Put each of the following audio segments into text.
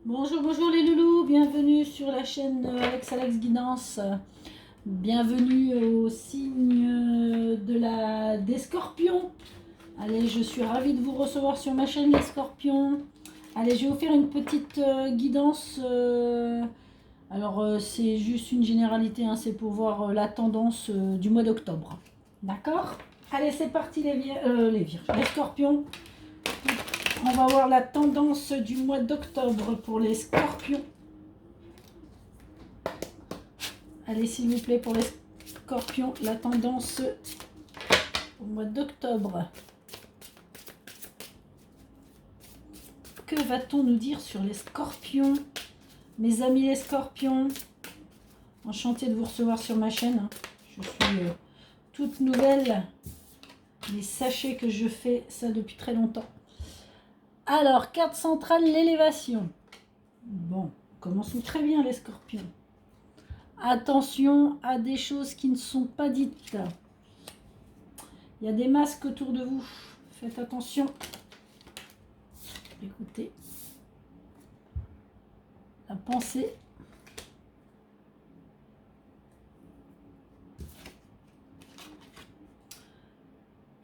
Bonjour, bonjour les loulous, bienvenue sur la chaîne Alex Guidance. Bienvenue au signe des scorpions. Allez, je suis ravie de vous recevoir sur ma chaîne les scorpions. Allez, je vais vous faire une petite guidance. C'est juste une généralité, hein, c'est pour voir la tendance du mois d'octobre. D'accord? Allez, c'est parti les scorpions. On va voir la tendance du mois d'octobre pour les scorpions. Allez, s'il vous plaît, pour les scorpions, la tendance au mois d'octobre. Que va-t-on nous dire sur les scorpions? Mes amis les scorpions, enchantée de vous recevoir sur ma chaîne. Je suis toute nouvelle, mais sachez que je fais ça depuis très longtemps. Alors, carte centrale, l'élévation. Bon, commençons très bien les scorpions. Attention à des choses qui ne sont pas dites. Il y a des masques autour de vous. Faites attention. Écoutez. La pensée.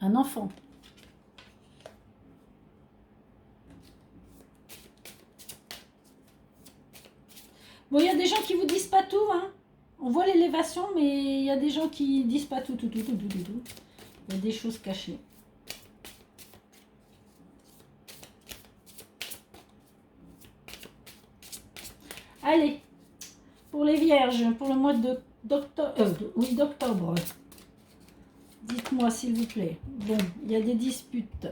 Un enfant. Bon, il y a des gens qui vous disent pas tout, hein. On voit l'élévation, mais il y a des gens qui disent pas tout. Il y a des choses cachées. Allez, pour les vierges, pour le mois d'octobre. Dites-moi, s'il vous plaît. Bon, il y a des disputes.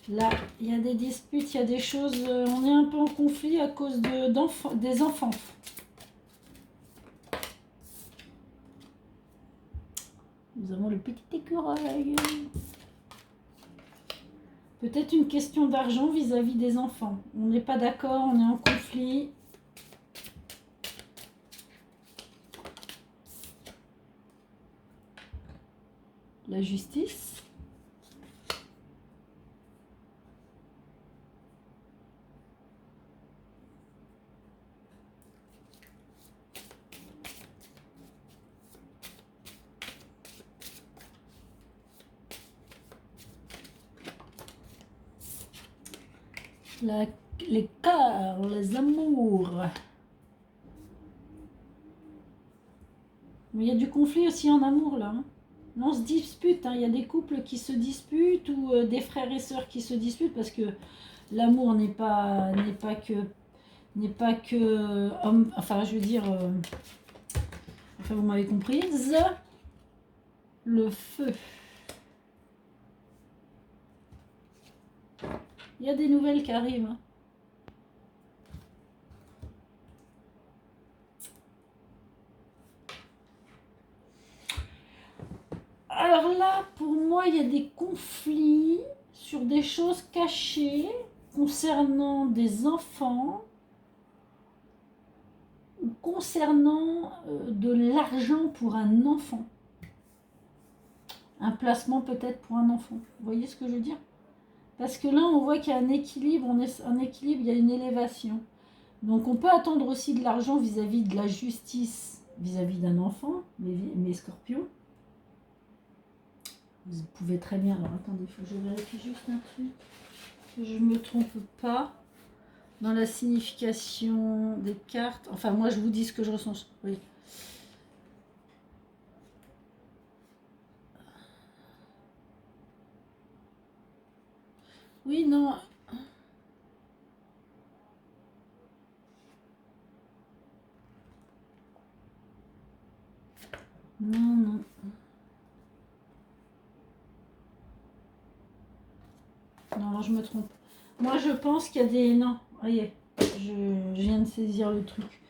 Là, il y a des disputes, il y a des choses... on est un peu en conflit à cause des enfants. Nous avons le petit écureuil. Peut-être une question d'argent vis-à-vis des enfants. On n'est pas d'accord, on est en conflit. La justice. Les cœurs, les amours. Mais il y a du conflit aussi en amour là. Hein. On se dispute, hein. Il y a des couples qui se disputent ou des frères et sœurs qui se disputent parce que l'amour n'est pas que homme, enfin je veux dire, enfin vous m'avez comprise. Le feu. Il y a des nouvelles qui arrivent. Hein. Alors là, pour moi, il y a des conflits sur des choses cachées concernant des enfants ou concernant de l'argent pour un enfant. Un placement peut-être pour un enfant. Vous voyez ce que je veux dire? Parce que là, on voit qu'il y a un équilibre, il y a une élévation. Donc on peut attendre aussi de l'argent vis-à-vis de la justice, vis-à-vis d'un enfant, mes scorpions. Vous pouvez très bien... Alors attendez, il faut que je vérifie juste un truc. Que je ne me trompe pas dans la signification des cartes. Enfin, moi, je vous dis ce que je ressens. Oui. Oui, non. Non. Non, alors je me trompe. Moi, je pense qu'il y a des... Non, voyez, je viens de saisir le truc.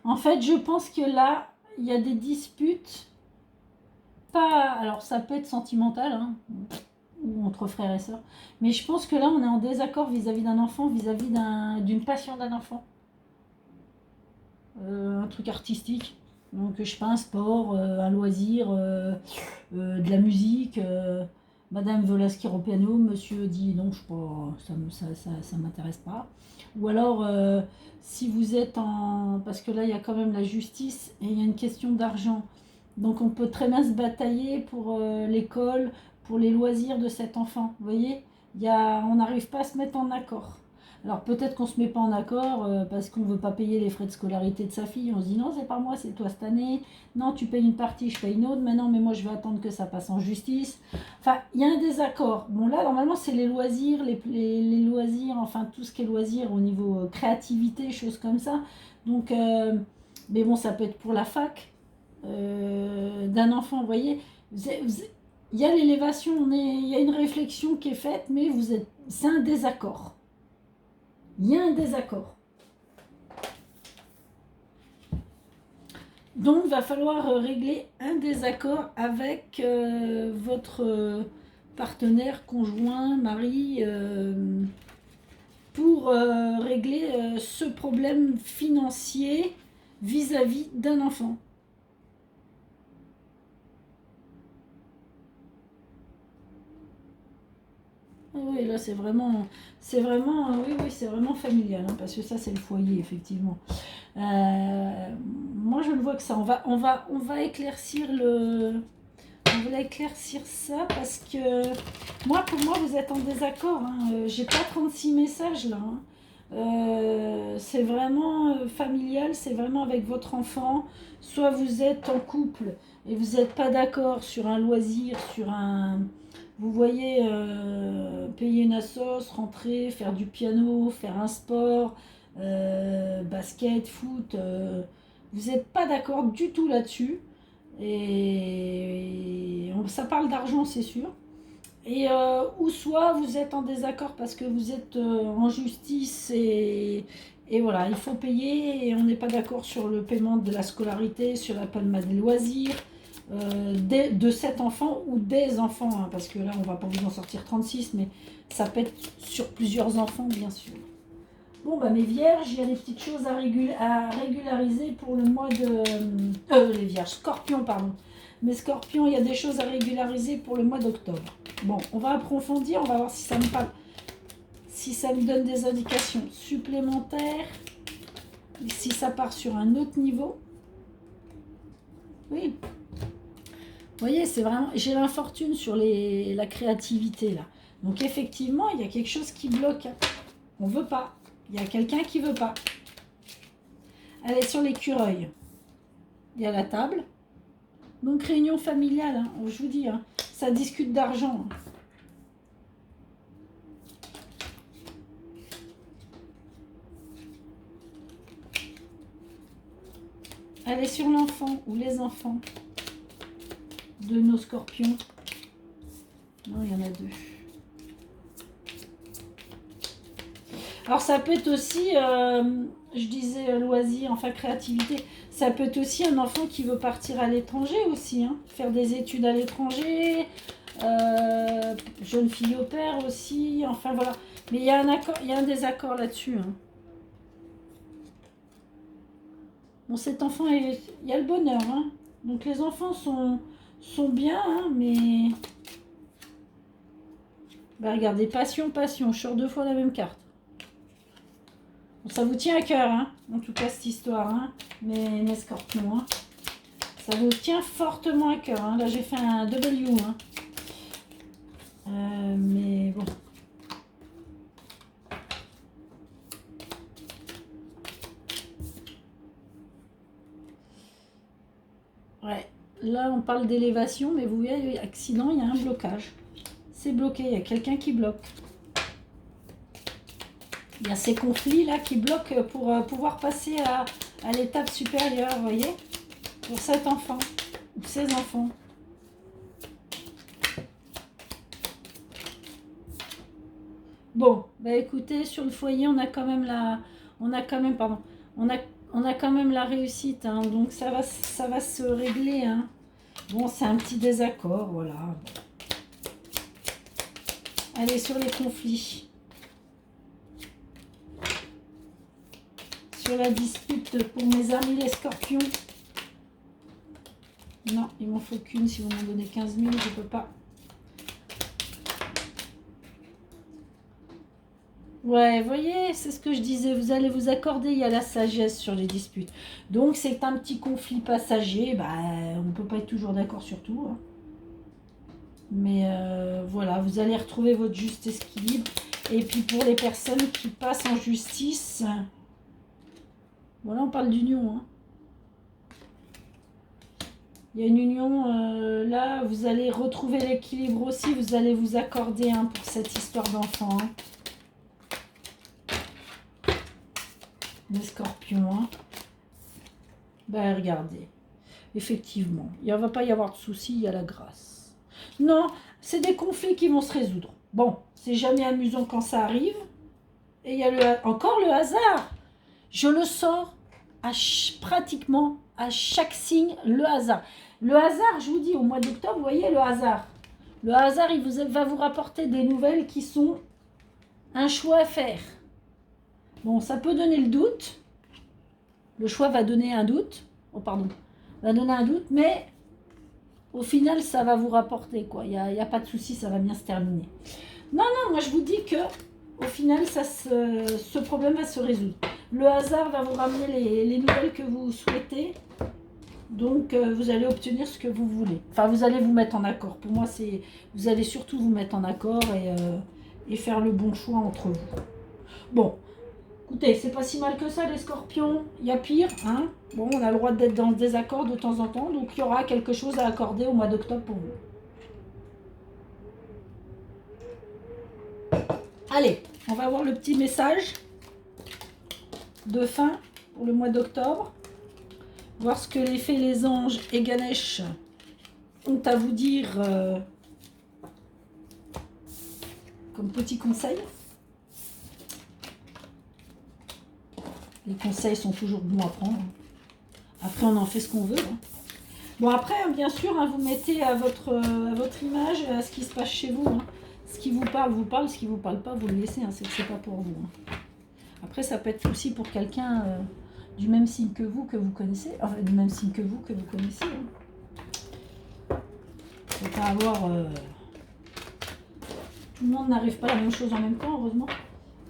En fait, je pense que là, il y a des disputes. Pas... Alors, ça peut être sentimental, hein, ou entre frères et sœurs. Mais je pense que là, on est en désaccord vis-à-vis d'un enfant, vis-à-vis d'une passion d'un enfant. Un truc artistique. Donc, je sais pas, un sport, un loisir, de la musique... Madame veut la ski au piano, monsieur dit non, je sais pas, ça m'intéresse pas. Ou alors, si vous êtes en... Parce que là, il y a quand même la justice et il y a une question d'argent. Donc, on peut très bien se batailler pour l'école, pour les loisirs de cet enfant. Vous voyez, on n'arrive pas à se mettre en accord. Alors, peut-être qu'on ne se met pas en accord parce qu'on ne veut pas payer les frais de scolarité de sa fille. On se dit non, c'est pas moi, c'est toi cette année. Non, tu payes une partie, je paye une autre. Mais non, mais moi, je vais attendre que ça passe en justice. Enfin, il y a un désaccord. Bon, là, normalement, c'est les loisirs, les loisirs, enfin, tout ce qui est loisirs au niveau créativité, choses comme ça. Donc, mais bon, ça peut être pour la fac d'un enfant, vous voyez. Il y a l'élévation, il y a une réflexion qui est faite, mais c'est un désaccord. Il y a un désaccord. Donc, il va falloir régler un désaccord avec votre partenaire, conjoint, mari, pour régler ce problème financier vis-à-vis d'un enfant. Oui, là, c'est vraiment, oui, c'est vraiment familial, hein, parce que ça, c'est le foyer, effectivement. Moi, je ne vois que ça. On va éclaircir ça parce que moi, pour moi, vous êtes en désaccord. Hein. J'ai pas 36 messages là. Hein. C'est vraiment familial, c'est vraiment avec votre enfant. Soit vous êtes en couple et vous n'êtes pas d'accord sur un loisir, vous voyez, payer une assos, rentrer, faire du piano, faire un sport, basket, foot. Vous n'êtes pas d'accord du tout là-dessus. Et ça parle d'argent, c'est sûr. Ou soit vous êtes en désaccord parce que vous êtes en justice et voilà, il faut payer et on n'est pas d'accord sur le paiement de la scolarité, sur la palme des loisirs de cet enfant ou des enfants, hein, parce que là on va pas vous en sortir 36, mais ça peut être sur plusieurs enfants bien sûr. Bon bah mes vierges, il y a des petites choses à régulariser pour le mois de... les vierges, scorpions pardon. Mes scorpions, il y a des choses à régulariser pour le mois d'octobre. Bon, on va approfondir, on va voir si ça me parle, si ça me donne des indications supplémentaires, si ça part sur un autre niveau. Oui. Vous voyez, c'est vraiment... J'ai l'infortune sur la créativité, là. Donc, effectivement, il y a quelque chose qui bloque. On ne veut pas. Il y a quelqu'un qui ne veut pas. Allez, sur l'écureuil. Il y a la table. Donc, réunion familiale, hein, je vous dis, hein, ça discute d'argent. Allez, sur l'enfant ou les enfants de nos scorpions. Non, il y en a deux. Alors, ça peut être aussi, je disais loisir, enfin créativité, ça peut être aussi un enfant qui veut partir à l'étranger aussi, hein, faire des études à l'étranger, jeune fille au père aussi, enfin voilà. Mais il y a un désaccord là-dessus. Hein. Bon, cet enfant, il y a le bonheur, hein. Donc les enfants sont bien, hein, mais... Bah, regardez, passion, je sors 2 fois la même carte. Bon, ça vous tient à cœur, hein, en tout cas cette histoire, hein, mes scorpions. Hein. Ça vous tient fortement à cœur. Hein. Là, j'ai fait un W. Hein. Mais bon. Ouais. Là, on parle d'élévation, mais vous voyez, accident, il y a un blocage. C'est bloqué, il y a quelqu'un qui bloque. Il y a ces conflits-là qui bloquent pour pouvoir passer à l'étape supérieure, vous voyez, pour cet enfant, ou ces enfants. Bon, bah écoutez, sur le foyer, on a quand même la réussite, hein, donc ça va se régler. Hein. Bon, c'est un petit désaccord, voilà. Allez, sur les conflits. Sur la dispute pour mes amis les scorpions. Non, il m'en faut qu'une. Si vous m'en donnez 15 000, je ne peux pas. Ouais, vous voyez, c'est ce que je disais, vous allez vous accorder, il y a la sagesse sur les disputes. Donc c'est un petit conflit passager, bah, on ne peut pas être toujours d'accord sur tout, hein. Mais voilà, vous allez retrouver votre juste équilibre. Et puis pour les personnes qui passent en justice, voilà, on parle d'union, hein. Il y a une union, là, vous allez retrouver l'équilibre aussi, vous allez vous accorder, hein, pour cette histoire d'enfant, hein. Les scorpions, hein. Ben regardez, effectivement, il ne va pas y avoir de soucis, il y a la grâce. Non, c'est des conflits qui vont se résoudre. Bon, c'est jamais amusant quand ça arrive. Et il y a encore le hasard. Je le sors pratiquement à chaque signe, le hasard. Le hasard, je vous dis, au mois d'octobre, vous voyez le hasard. Le hasard, va vous rapporter des nouvelles qui sont un choix à faire. Bon, ça peut donner le doute. Le choix va donner un doute. Oh, pardon. Va donner un doute, mais au final, ça va vous rapporter, quoi. Il n'y a pas de souci, ça va bien se terminer. Non, moi, je vous dis que au final, ce problème va se résoudre. Le hasard va vous ramener les nouvelles que vous souhaitez. Donc, vous allez obtenir ce que vous voulez. Enfin, vous allez vous mettre en accord. Pour moi, vous allez surtout vous mettre en accord et faire le bon choix entre vous. Bon, écoutez, c'est pas si mal que ça, les scorpions. Il y a pire, hein. Bon, on a le droit d'être dans le désaccord de temps en temps. Donc, il y aura quelque chose à accorder au mois d'octobre pour vous. Allez, on va voir le petit message de fin pour le mois d'octobre. Voir ce que les fées, les anges et Ganesh ont à vous dire comme petit conseil. Les conseils sont toujours bons à prendre. Après, on en fait ce qu'on veut, hein. Bon, après, bien sûr, hein, vous mettez à votre image, à ce qui se passe chez vous, hein. Ce qui vous parle, ce qui ne vous parle pas, vous le laissez, hein, c'est pas pour vous, hein. Après, ça peut être aussi pour quelqu'un du même signe que vous connaissez. Enfin, du même signe que vous connaissez, hein. Il ne faut pas avoir... tout le monde n'arrive pas à la même chose en même temps, heureusement.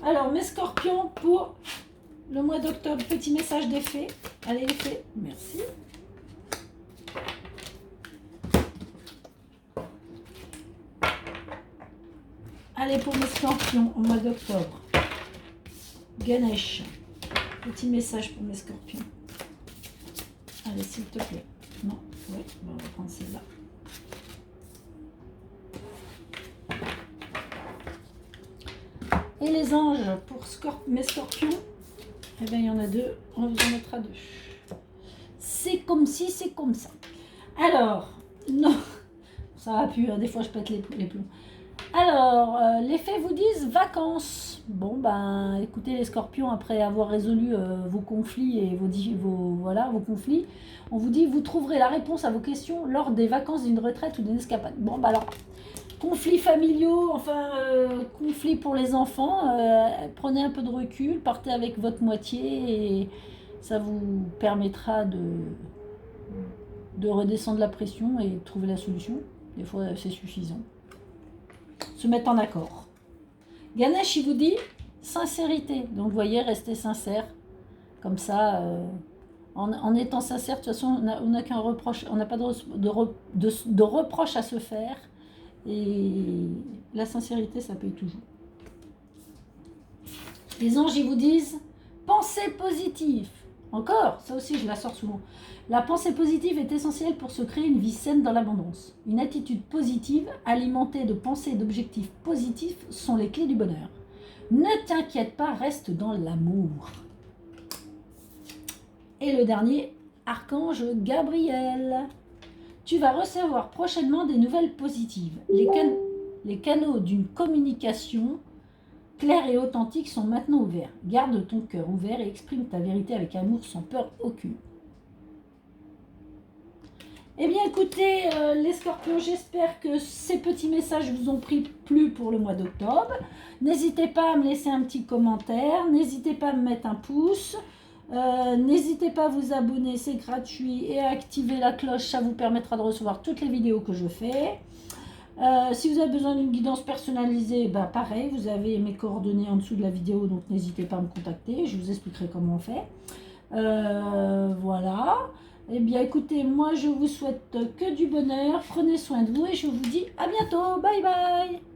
Alors, mes scorpions, pour le mois d'octobre, petit message des fées. Allez, les fées, merci. Allez, pour mes scorpions, au mois d'octobre. Ganesh, petit message pour mes scorpions. Allez, s'il te plaît. Non, oui, on va prendre celle-là. Et les anges, pour mes scorpions, eh bien, il y en a deux, on vous en mettra deux. C'est comme si, c'est comme ça. Alors, non, ça va plus, hein, des fois je pète les plombs. Alors, les fées vous disent vacances. Bon, ben, écoutez les scorpions, après avoir résolu vos conflits et vos conflits, on vous dit, vous trouverez la réponse à vos questions lors des vacances d'une retraite ou d'une escapade. Bon, ben alors, conflits familiaux, enfin, conflits pour les enfants, prenez un peu de recul, partez avec votre moitié et ça vous permettra de redescendre la pression et de trouver la solution. Des fois, c'est suffisant. Se mettre en accord. Ganesh, il vous dit sincérité. Donc, vous voyez, restez sincère. Comme ça, en étant sincère, de toute façon, on n'a qu'un reproche, on n'a pas de reproche à se faire. Et la sincérité, ça paye toujours. Les anges, ils vous disent pensée positive. Encore, ça aussi, je la sors souvent. La pensée positive est essentielle pour se créer une vie saine dans l'abondance. Une attitude positive, alimentée de pensées et d'objectifs positifs, sont les clés du bonheur. Ne t'inquiète pas, reste dans l'amour. Et le dernier, Archange Gabriel. Tu vas recevoir prochainement des nouvelles positives. Les canaux d'une communication claire et authentique sont maintenant ouverts. Garde ton cœur ouvert et exprime ta vérité avec amour sans peur aucune. Eh bien écoutez les scorpions, j'espère que ces petits messages vous ont plu pour le mois d'octobre. N'hésitez pas à me laisser un petit commentaire, n'hésitez pas à me mettre un pouce, n'hésitez pas à vous abonner, c'est gratuit, et à activer la cloche, ça vous permettra de recevoir toutes les vidéos que je fais. Si vous avez besoin d'une guidance personnalisée, bah pareil, vous avez mes coordonnées en dessous de la vidéo, donc n'hésitez pas à me contacter, je vous expliquerai comment on fait. Voilà. Eh bien écoutez, moi je vous souhaite que du bonheur, prenez soin de vous et je vous dis à bientôt, bye bye.